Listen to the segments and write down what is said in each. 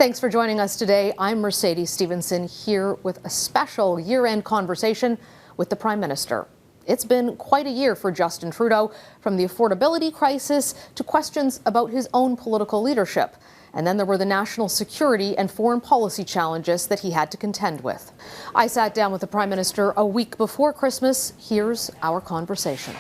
Thanks for joining us today. I'm Mercedes Stephenson here with a special year-end conversation with the Prime Minister. It's been quite a year for Justin Trudeau, from the affordability crisis to questions about his own political leadership. And then there were the national security and foreign policy challenges that he had to contend with. I sat down with the Prime Minister a week before Christmas. Here's our conversation.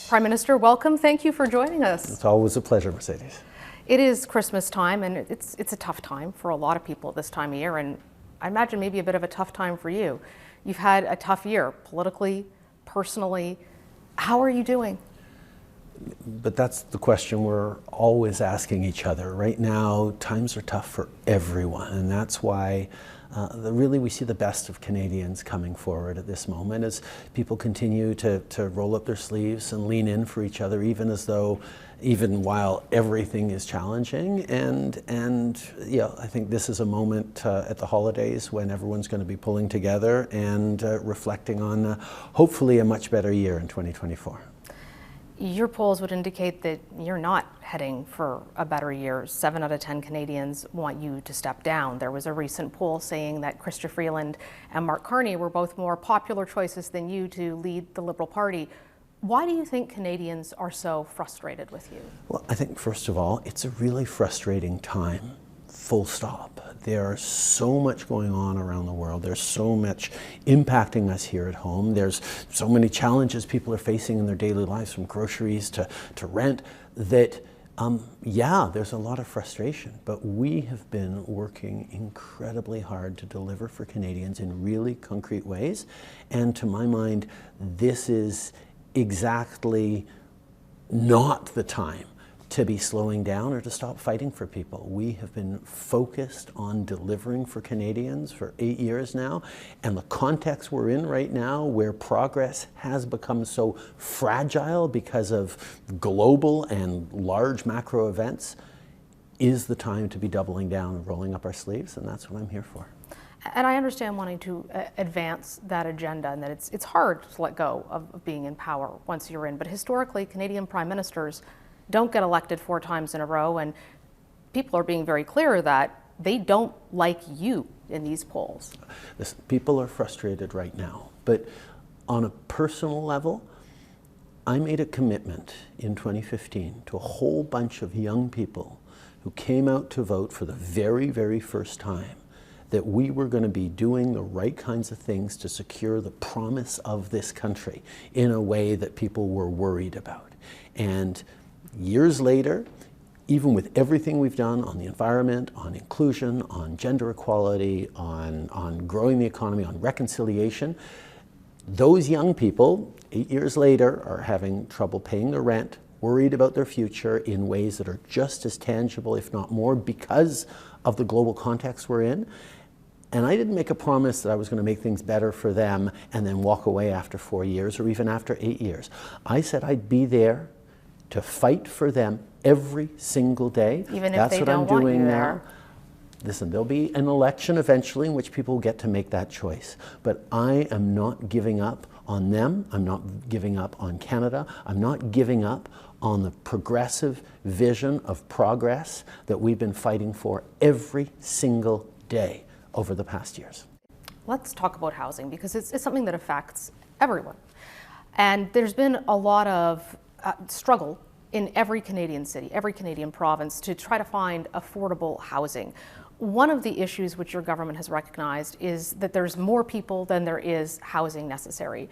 Prime Minister, welcome. Thank you for joining us. It's always a pleasure, Mercedes. It is Christmas time, and it's a tough time for a lot of people at this time of year, and I imagine maybe a bit of a tough time for you. You've had a tough year, politically, personally. How are you doing? But that's the question we're always asking each other. Right now, times are tough for everyone, and that's why really we see the best of Canadians coming forward at this moment as people continue to roll up their sleeves and lean in for each other, even while everything is challenging. And yeah, I think this is a moment at the holidays when everyone's going to be pulling together and reflecting on hopefully a much better year in 2024. Your polls would indicate that you're not heading for a better year. 7 out of 10 Canadians want you to step down. There was a recent poll saying that Chrystia Freeland and Mark Carney were both more popular choices than you to lead the Liberal Party. Why do you think Canadians are so frustrated with you? Well, I think first of all, it's a really frustrating time, full stop. There's so much going on around the world. There's so much impacting us here at home. There's so many challenges people are facing in their daily lives, from groceries to rent, that yeah, there's a lot of frustration, but we have been working incredibly hard to deliver for Canadians in really concrete ways. And to my mind, this is exactly not the time to be slowing down or to stop fighting for people. We have been focused on delivering for Canadians for 8 years now, and the context we're in right now, where progress has become so fragile because of global and large macro events, is the time to be doubling down and rolling up our sleeves, and that's what I'm here for. And I understand wanting to advance that agenda, and that it's hard to let go of being in power once you're in. But historically, Canadian prime ministers don't get elected 4 times in a row, and people are being very clear that they don't like you in these polls. Listen, people are frustrated right now, but on a personal level, I made a commitment in 2015 to a whole bunch of young people who came out to vote for the very, very first time that we were going to be doing the right kinds of things to secure the promise of this country in a way that people were worried about. And years later, even with everything we've done on the environment, on inclusion, on gender equality, on growing the economy, on reconciliation, those young people, 8 years later, are having trouble paying their rent, worried about their future in ways that are just as tangible, if not more, because of the global context we're in. And I didn't make a promise that I was going to make things better for them and then walk away after 4 years or even after 8 years. I said I'd be there to fight for them every single day. Even if That's they what don't I'm want doing you now. there. Listen, there'll be an election eventually in which people get to make that choice. But I am not giving up on them. I'm not giving up on Canada. I'm not giving up on the progressive vision of progress that we've been fighting for every single day over the past years. Let's talk about housing, because it's something that affects everyone. And there's been a lot of struggle in every Canadian city, every Canadian province, to try to find affordable housing. One of the issues which your government has recognized is that there's more people than there is housing necessary.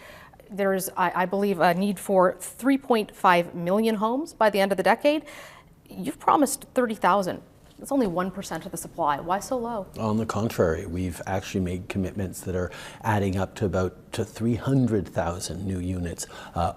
There's, I believe, a need for 3.5 million homes by the end of the decade. You've promised 30,000. It's only 1% of the supply. Why so low? On the contrary, we've actually made commitments that are adding up to about 300,000 new units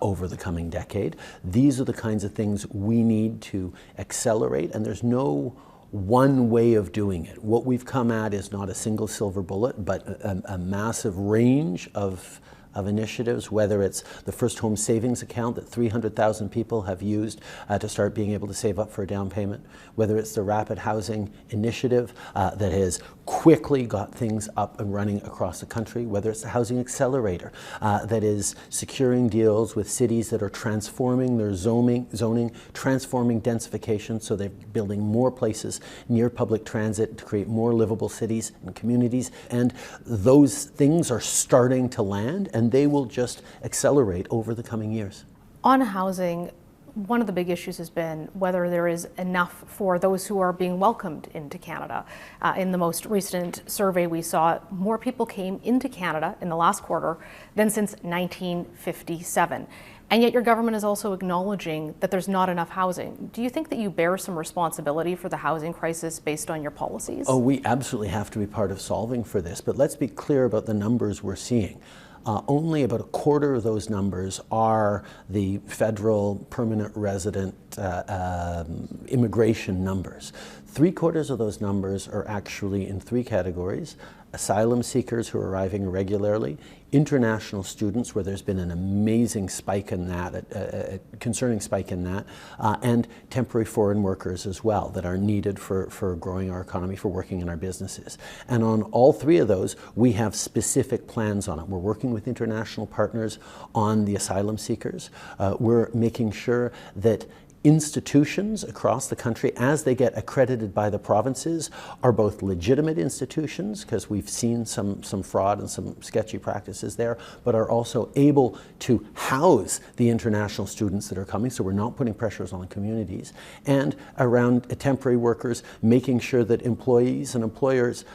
over the coming decade. These are the kinds of things we need to accelerate, and there's no one way of doing it. What we've come at is not a single silver bullet, but a massive range of initiatives, whether it's the First Home Savings Account that 300,000 people have used to start being able to save up for a down payment, whether it's the Rapid Housing Initiative that has quickly got things up and running across the country, whether it's the Housing Accelerator that is securing deals with cities that are transforming their zoning, transforming densification, so they're building more places near public transit to create more livable cities and communities. And those things are starting to land, and they will just accelerate over the coming years. On housing, one of the big issues has been whether there is enough for those who are being welcomed into Canada. In the most recent survey we saw, more people came into Canada in the last quarter than since 1957. And yet your government is also acknowledging that there's not enough housing. Do you think that you bear some responsibility for the housing crisis based on your policies? Oh, we absolutely have to be part of solving for this, but let's be clear about the numbers we're seeing. Only about a quarter of those numbers are the federal permanent resident immigration numbers. 3/4 of those numbers are actually in 3 categories: asylum seekers who are arriving irregularly, international students, where there's been an amazing spike in that, a concerning spike in that, and temporary foreign workers as well that are needed for growing our economy, for working in our businesses. And on all 3 of those, we have specific plans on it. We're working with international partners on the asylum seekers. We're making sure that institutions across the country, as they get accredited by the provinces, are both legitimate institutions, because we've seen some fraud and some sketchy practices there, but are also able to house the international students that are coming, so we're not putting pressures on the communities. And around temporary workers, making sure that employees and employers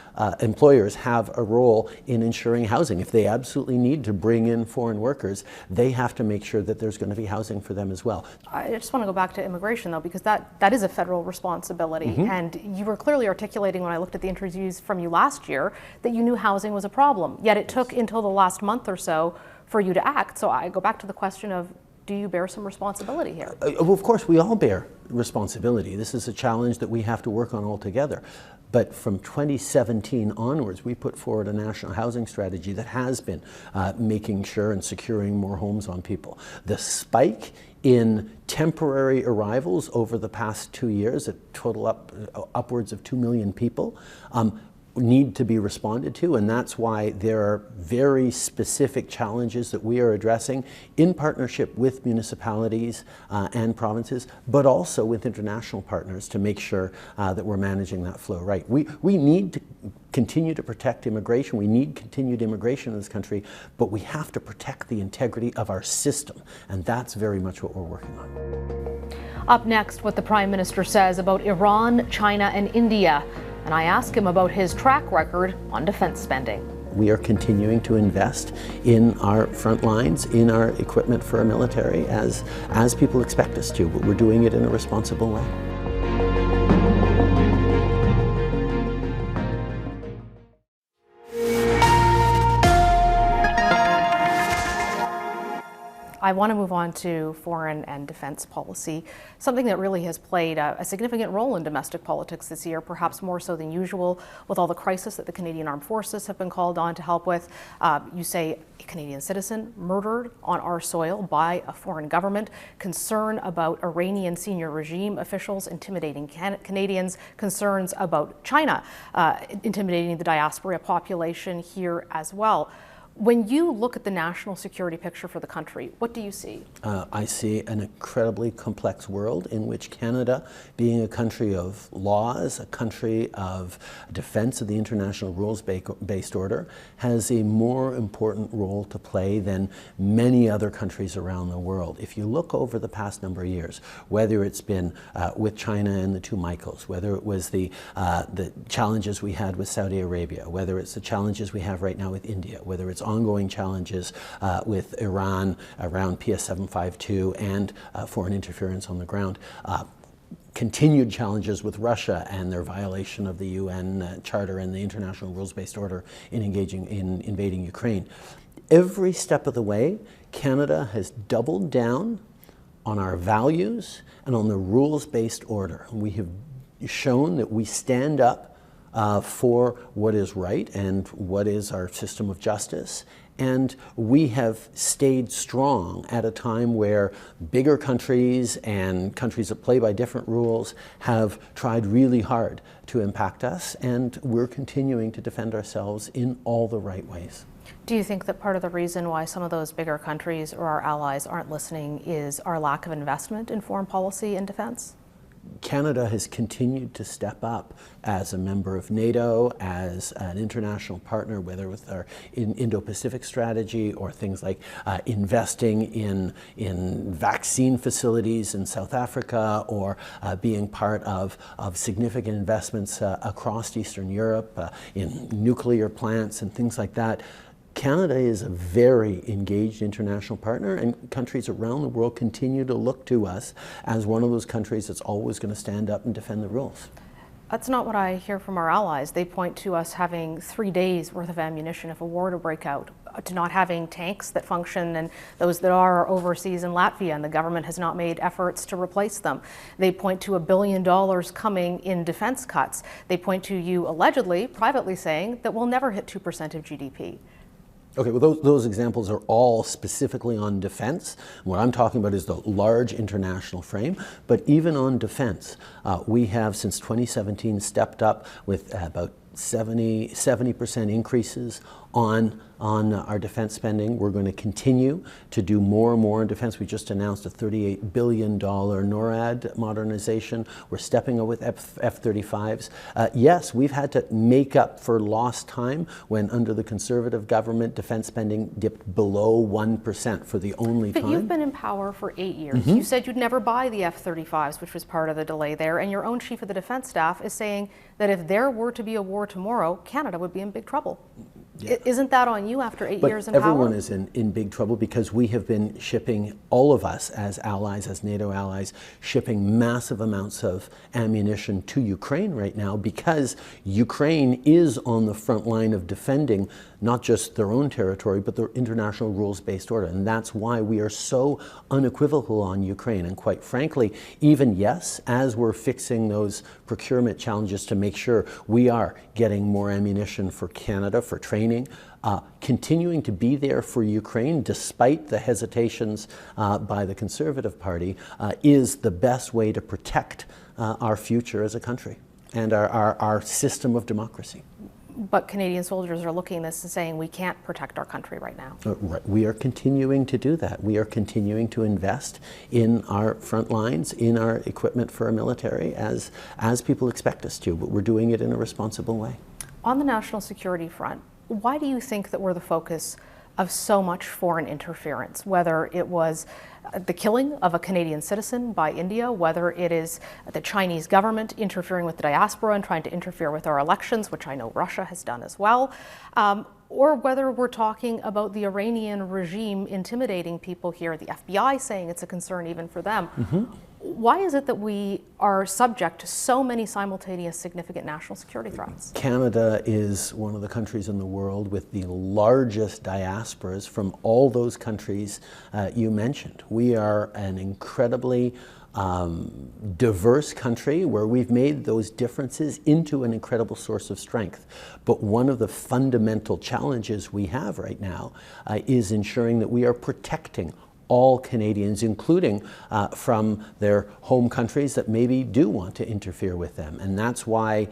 have a role in ensuring housing. If they absolutely need to bring in foreign workers, they have to make sure that there's going to be housing for them as well. I just want to go back to immigration, though, because that is a federal responsibility. Mm-hmm. And you were clearly articulating when I looked at the interviews from you last year that you knew housing was a problem, yet it took until the last month or so for you to act. So I go back to the question of, do you bear some responsibility here? Well, of course, we all bear responsibility. This is a challenge that we have to work on all together. But from 2017 onwards, we put forward a national housing strategy that has been making sure and securing more homes on people. The spike in temporary arrivals over the past 2 years, a total upwards of 2 million people, need to be responded to, and that's why there are very specific challenges that we are addressing in partnership with municipalities and provinces, but also with international partners to make sure that we're managing that flow right. We need to continue to protect immigration. We need continued immigration in this country, but we have to protect the integrity of our system, and that's very much what we're working on. Up next, what the Prime Minister says about Iran, China, and India. And I ask him about his track record on defense spending. We are continuing to invest in our front lines, in our equipment for our military, as people expect us to, but we're doing it in a responsible way. I want to move on to foreign and defense policy, something that really has played a significant role in domestic politics this year, perhaps more so than usual, with all the crisis that the Canadian Armed Forces have been called on to help with. You say a Canadian citizen murdered on our soil by a foreign government, concern about Iranian senior regime officials intimidating Canadians, concerns about China intimidating the diaspora population here as well. When you look at the national security picture for the country, what do you see? I see an incredibly complex world in which Canada, being a country of laws, a country of defense of the international rules-based order, has a more important role to play than many other countries around the world. If you look over the past number of years, whether it's been with China and the two Michaels, whether it was the challenges we had with Saudi Arabia, whether it's the challenges we have right now with India, whether it's ongoing challenges with Iran around PS 752 and foreign interference on the ground, continued challenges with Russia and their violation of the UN Charter and the international rules-based order in engaging in invading Ukraine. Every step of the way, Canada has doubled down on our values and on the rules-based order. We have shown that we stand up for what is right and what is our system of justice. And we have stayed strong at a time where bigger countries and countries that play by different rules have tried really hard to impact us, and we're continuing to defend ourselves in all the right ways. Do you think that part of the reason why some of those bigger countries or our allies aren't listening is our lack of investment in foreign policy and defense? Canada has continued to step up as a member of NATO, as an international partner, whether with our Indo-Pacific strategy or things like investing in vaccine facilities in South Africa, or being part of significant investments across Eastern Europe in nuclear plants and things like that. Canada is a very engaged international partner, and countries around the world continue to look to us as one of those countries that's always going to stand up and defend the rules. That's not what I hear from our allies. They point to us having 3 days worth of ammunition if a war to break out, to not having tanks that function, and those that are overseas in Latvia, and the government has not made efforts to replace them. They point to $1 billion coming in defense cuts. They point to you allegedly, privately saying that we'll never hit 2% of GDP. Okay, well, those examples are all specifically on defense. What I'm talking about is the large international frame. But even on defense, we have since 2017 stepped up with about 70% increases on our defense spending. We're going to continue to do more and more in defense. We just announced a $38 billion NORAD modernization. We're stepping up with F-35s. Yes, we've had to make up for lost time when under the Conservative government, defense spending dipped below 1% for the only time. But you've been in power for 8 years. You said you'd never buy the F-35s, which was part of the delay there, and your own chief of the defense staff is saying that if there were to be a war tomorrow, Canada would be in big trouble. Yeah. Isn't that on you after 8 years in power? Everyone is in big trouble because we have been shipping, all of us as allies, as NATO allies, shipping massive amounts of ammunition to Ukraine right now because Ukraine is on the front line of defending not just their own territory, but their international rules-based order. And that's why we are so unequivocal on Ukraine. And quite frankly, even yes, as we're fixing those procurement challenges to make sure we are getting more ammunition for Canada, for training, continuing to be there for Ukraine despite the hesitations by the Conservative Party is the best way to protect our future as a country and our system of democracy. But Canadian soldiers are looking at this and saying we can't protect our country right now. Right. We are continuing to do that. We are continuing to invest in our front lines, in our equipment for our military, as people expect us to, but we're doing it in a responsible way. On the national security front, why do you think that we're the focus of so much foreign interference, whether it was the killing of a Canadian citizen by India, whether it is the Chinese government interfering with the diaspora and trying to interfere with our elections, which I know Russia has done as well, or whether we're talking about the Iranian regime intimidating people here, the FBI saying it's a concern even for them. Why is it that we are subject to so many simultaneous significant national security threats? Canada is one of the countries in the world with the largest diasporas from all those countries you mentioned. We are an incredibly diverse country where we've made those differences into an incredible source of strength. But one of the fundamental challenges we have right now is ensuring that we are protecting all Canadians, including from their home countries that maybe do want to interfere with them. And that's why,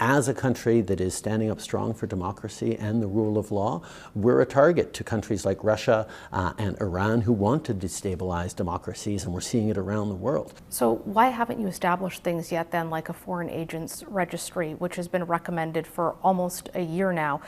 as a country that is standing up strong for democracy and the rule of law, we're a target to countries like Russia and Iran who want to destabilize democracies, and we're seeing it around the world. So why haven't you established things yet then, like a foreign agents registry, which has been recommended for almost a year now,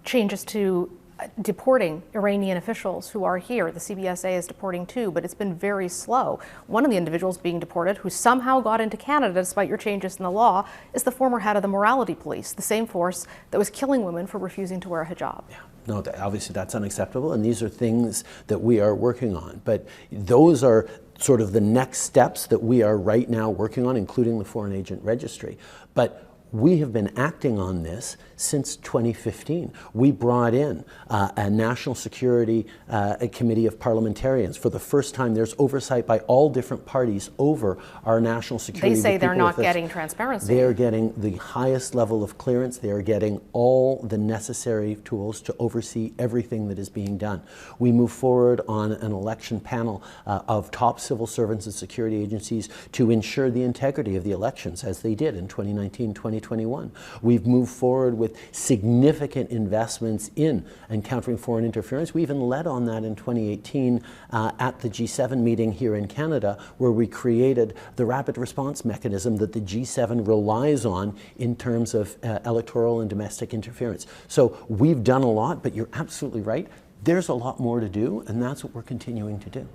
changes to deporting Iranian officials who are here? The CBSA is deporting too, but it's been very slow. One of the individuals being deported who somehow got into Canada despite your changes in the law is the former head of the morality police, the same force that was killing women for refusing to wear a hijab. Yeah. No, obviously that's unacceptable, and these are things that we are working on. But those are sort of the next steps that we are right now working on, including the foreign agent registry. But we have been acting on this since 2015. We brought in a national security committee of parliamentarians. For the first time, there's oversight by all different parties over our national security. They say they're not getting transparency. They are getting the highest level of clearance. They are getting all the necessary tools to oversee everything that is being done. We move forward on an election panel of top civil servants and security agencies to ensure the integrity of the elections, as they did in 2019, 2021. We've moved forward with significant investments in encountering foreign interference. We even led on that in 2018 at the G7 meeting here in Canada, where we created the rapid response mechanism that the G7 relies on in terms of electoral and domestic interference. So we've done a lot, but you're absolutely right. There's a lot more to do, and that's what we're continuing to do.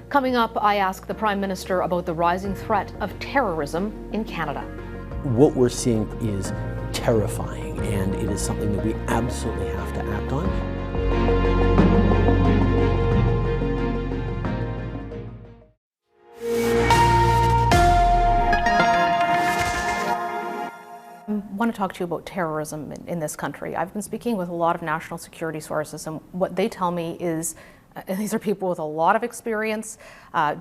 Coming up, I ask the Prime Minister about the rising threat of terrorism in Canada. What we're seeing is terrifying, and it is something that we absolutely have to act on. I want to talk to you about terrorism in this country. I've been speaking with a lot of national security sources, and what they tell me is, and these are people with a lot of experience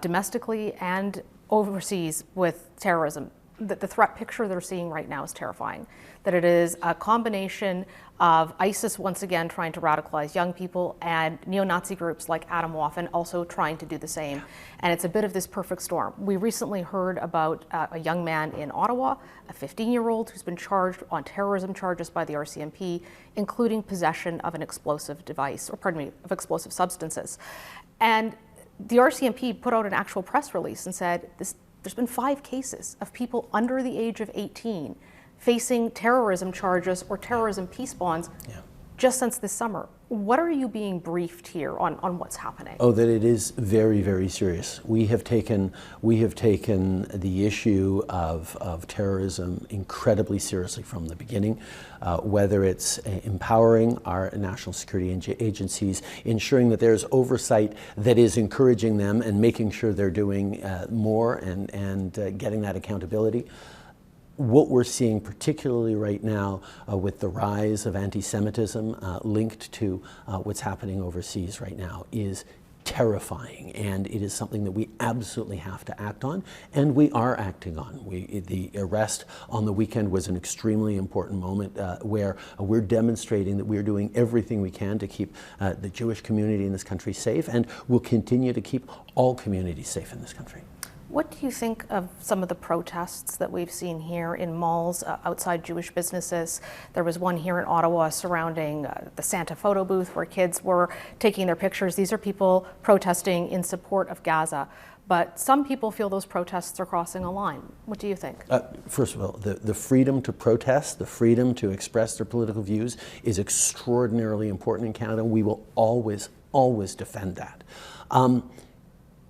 domestically and overseas with terrorism, that the threat picture they're seeing right now is terrifying. That it is a combination of ISIS once again trying to radicalize young people and neo-Nazi groups like Adam Waffen also trying to do the same. And it's a bit of this perfect storm. We recently heard about a young man in Ottawa, a 15-year-old who's been charged on terrorism charges by the RCMP, including possession of an explosive device, or pardon me, of explosive substances. And the RCMP put out an actual press release and said there's been 5 cases of people under the age of 18 facing terrorism charges or terrorism peace bonds just since this summer. What are you being briefed here on what's happening? Oh, that it is very, very serious. We have taken the issue of terrorism incredibly seriously from the beginning, whether it's empowering our national security agencies, ensuring that there's oversight that is encouraging them and making sure they're doing more and getting that accountability. What we're seeing particularly right now with the rise of anti-Semitism linked to what's happening overseas right now is terrifying, and it is something that we absolutely have to act on, and we are acting on. The arrest on the weekend was an extremely important moment where we're demonstrating that we're doing everything we can to keep the Jewish community in this country safe, and we'll continue to keep all communities safe in this country. What do you think of some of the protests that we've seen here in malls outside Jewish businesses? There was one here in Ottawa surrounding the Santa photo booth where kids were taking their pictures. These are people protesting in support of Gaza. But some people feel those protests are crossing a line. What do you think? First of all, the freedom to protest, the freedom to express their political views is extraordinarily important in Canada. We will always, always defend that.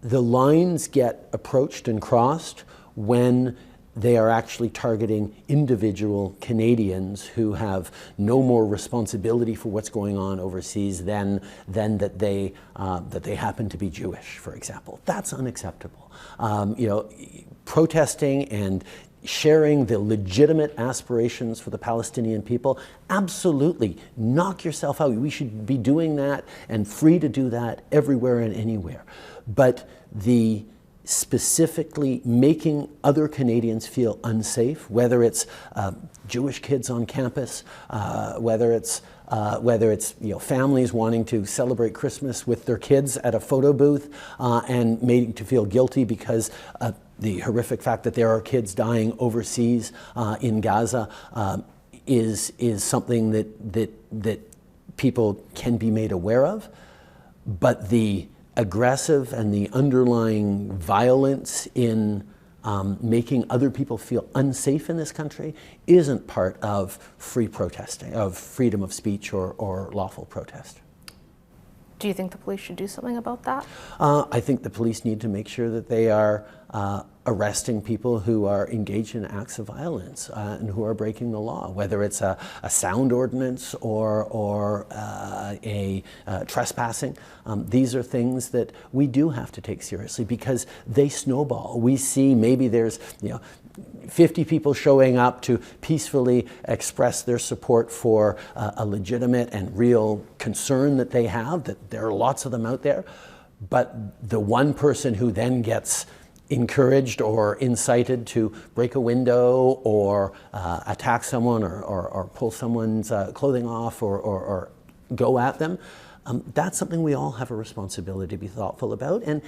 The lines get approached and crossed when they are actually targeting individual Canadians who have no more responsibility for what's going on overseas than that they happen to be Jewish, for example. That's unacceptable. Protesting and sharing the legitimate aspirations for the Palestinian people, absolutely, knock yourself out. We should be doing that and free to do that everywhere and anywhere. But the specifically making other Canadians feel unsafe, whether it's Jewish kids on campus, whether it's families wanting to celebrate Christmas with their kids at a photo booth and made to feel guilty because the horrific fact that there are kids dying overseas in Gaza is something that people can be made aware of, but the aggressive and the underlying violence in making other people feel unsafe in this country isn't part of free protesting, of freedom of speech or lawful protest. Do you think the police should do something about that? I think the police need to make sure that they are arresting people who are engaged in acts of violence and who are breaking the law, whether it's a sound ordinance or a trespassing. These are things that we do have to take seriously because they snowball. We see maybe there's 50 people showing up to peacefully express their support for a legitimate and real concern that they have, that there are lots of them out there. But the one person who then gets encouraged or incited to break a window or attack someone or pull someone's clothing off or go at them, that's something we all have a responsibility to be thoughtful about, and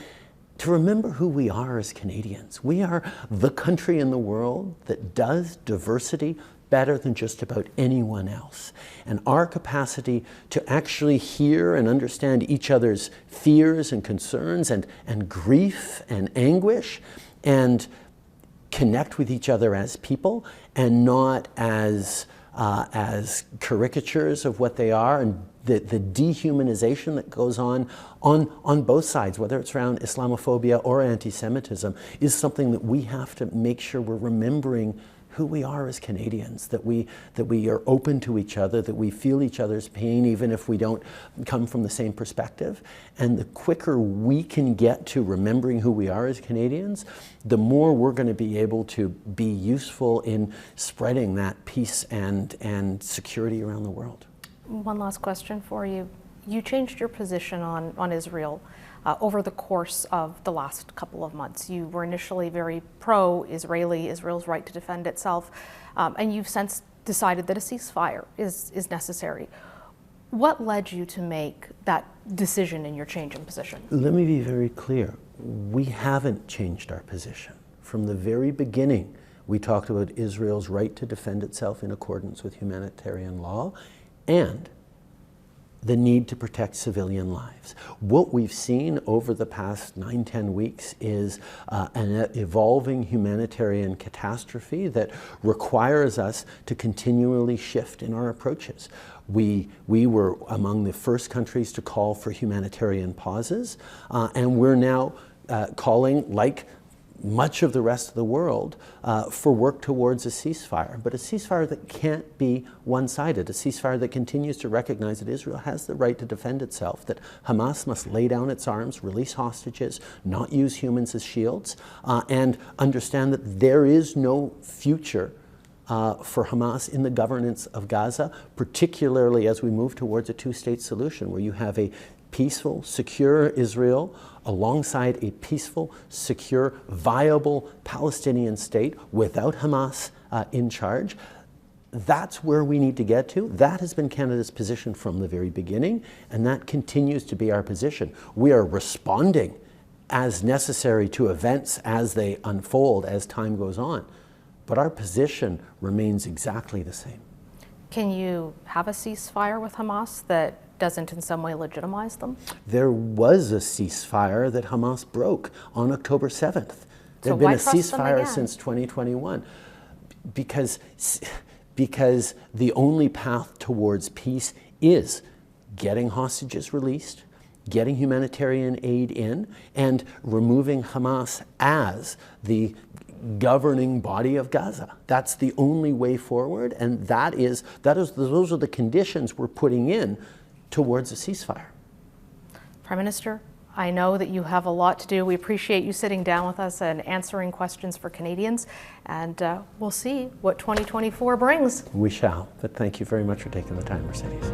to remember who we are as Canadians. We are the country in the world that does diversity better than just about anyone else. And our capacity to actually hear and understand each other's fears and concerns and grief and anguish, and connect with each other as people and not as caricatures of what they are, and the dehumanization that goes on both sides, whether it's around Islamophobia or anti-Semitism, is something that we have to make sure we're remembering who we are as Canadians, that we are open to each other, that we feel each other's pain even if we don't come from the same perspective. And the quicker we can get to remembering who we are as Canadians, the more we're going to be able to be useful in spreading that peace and security around the world. One last question for you. You changed your position on Israel over the course of the last couple of months. You were initially very pro-Israeli, Israel's right to defend itself, and you've since decided that a ceasefire is necessary. What led you to make that decision in your change in position? Let me be very clear. We haven't changed our position. From the very beginning, we talked about Israel's right to defend itself in accordance with humanitarian law and the need to protect civilian lives. What we've seen over the past 9-10 weeks is an evolving humanitarian catastrophe that requires us to continually shift in our approaches. We were among the first countries to call for humanitarian pauses, and we're now calling, like much of the rest of the world, for work towards a ceasefire, but a ceasefire that can't be one-sided, a ceasefire that continues to recognize that Israel has the right to defend itself, that Hamas must lay down its arms, release hostages, not use humans as shields, and understand that there is no future for Hamas in the governance of Gaza, particularly as we move towards a two-state solution where you have a peaceful, secure Israel alongside a peaceful, secure, viable Palestinian state without Hamas in charge. That's where we need to get to. That has been Canada's position from the very beginning, and that continues to be our position. We are responding as necessary to events as they unfold, as time goes on. But our position remains exactly the same. Can you have a ceasefire with Hamas that doesn't in some way legitimize them? There was a ceasefire that Hamas broke on October 7th. There had been a ceasefire since 2021 because the only path towards peace is getting hostages released, getting humanitarian aid in, and removing Hamas as the governing body of Gaza. That's the only way forward, and those are the conditions we're putting in towards a ceasefire. Prime Minister, I know that you have a lot to do. We appreciate you sitting down with us and answering questions for Canadians, and we'll see what 2024 brings. We shall, but thank you very much for taking the time, Mercedes.